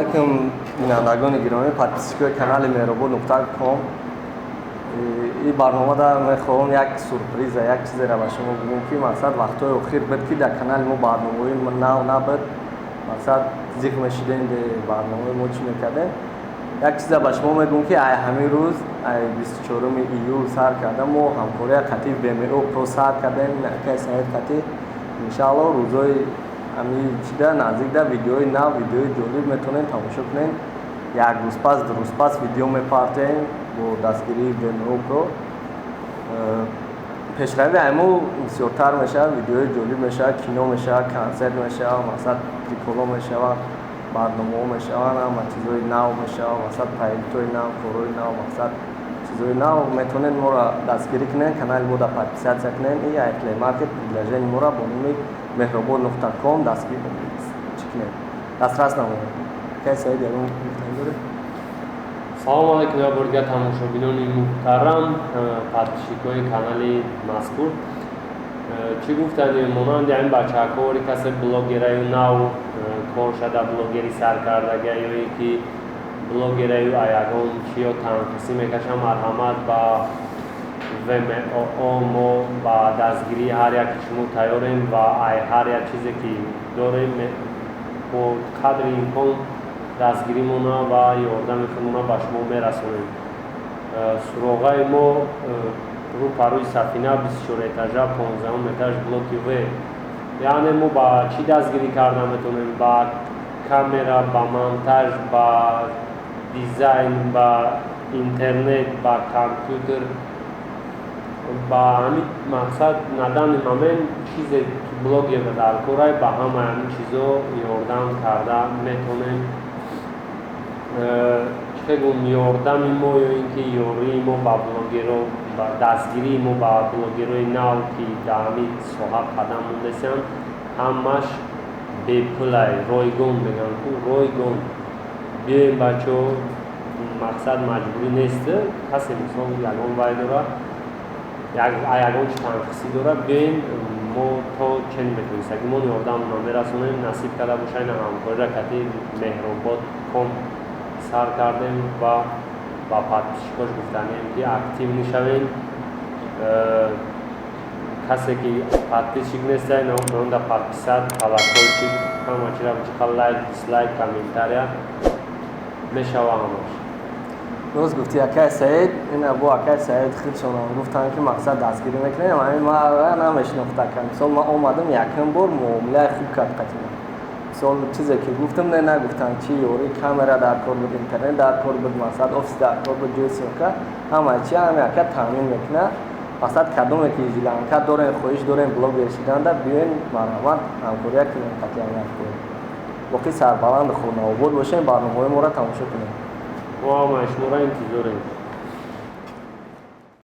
алейкум бинандагони гиромӣ, подписчикои канали Mehrobo.com. این برنامه دا میخواهم یک سورپریز یک چیزی را به شما بگم که مقصد وقتای اخیر بود که در کانال ما برنامه‌های نو نبود. مقصد ذکر شدن در برنامه ما چی میکردیم. یک چیز به شما میگم که همین روز 24 ایول سر کردم و همکاری قطعی BMO پرو سر کردیم که سعید قطعی ان شاء الله روزای همین چیزا نزدیک در ویدیوی نو ویدیوی جالب میتونین تماشا کنین. یک روز پس دو روز پس ویدیو میپارتیم با دستگیری BMO پرو. پیشروی همو بسیارتر میشه، ویدیوی جالب میشه، کینو میشه، کنسرت میشه، مثلا تریکولو میشه و برنامه میشه و همه چیزای نو میشه، مثلا پایلتوی نو، کوروی نو، مثلا چیزای نو میتونین ما را دستگیری کنین. کانال ما را پادپیسات کنین. این ایتلی مارکت پریویلیژ ما را با نام Mehrobo.com دستگیر کنین. دسترس نمایید. که سعید یارو گفتن داره. سلام علیکم یا برگه تماشاگران محترم پادپیسکای کانال مذکور. چی گفتن مانند این بچه‌ها وری کسی بلاگرای نو کار شده بلاگری سر کردگی یا یکی بلاگرای ایگان چی یا تنفسی میکشم مرحمت با VMO ما با دستگیری هر یک شما تیاریم و هر یک چیزی که داریم با قدر امکان دستگیری مونا و یاردم مونا به شما میرسونیم. سراغای ما رو پروی سفینه 24 اتاژه 15 اتاژ بلوک و یعنی ما با چی دستگیری کرده میتونیم؟ با کامera، با مونتاژ، با دیزاین، با اینترنت، با کامپیوتر، با همین مقصد ندان همین چیز بلاگی و در کارای با همین چیزا یاردم کرده میتونیم. چگونه یاردم ما یا اینکه یاری ما با بلاگرها با دستگیری ما با بلاگرهای نو که در همین ساحه قدم مونده‌اند همش به پولای رایگان بگن که رایگان بیایم بچه‌ها مقصد مجبوری نیست کسی مثلا یگان وای داره یگان تنفسی داره بیایم ما تا چنین بکنیم سگیمون یاردم نمیرسونیم نصیب کرده باشه این همکاری را کتی Mehrobo.com سر کردیم و با پادپیسکاش گفتنیم که اکتیو میشوین. کسی که پادپیسک نیست اون در پادپیسات توکل چی همه چی را بچه لایک دیسلایک کامنتاریا میشه و همش درست گفتی. اکای سعید این ابو اکای سعید خودشون گفتن که مقصد دستگیری میکنه و این ما نمیشناخته که مثلا ما اومدم یکم بار معامله خوب کرد قطعا مثلا چیزی که گفتم نگفتن چی یوری کامera در کار بود اینترنت در کار بود مثلا آفیس در کار بود جوسی که همه چی همه اکا تامین میکنه مثلا کدومی که ایجیلان که دارن خواهش دارن بلاگ رسیدن در بیاین مرحمت همکاری کنین قطعا نکنین باقی سربلند خونه آباد باشین برنامه‌های ما را تماشا کنین. ما شما را انتظاریم.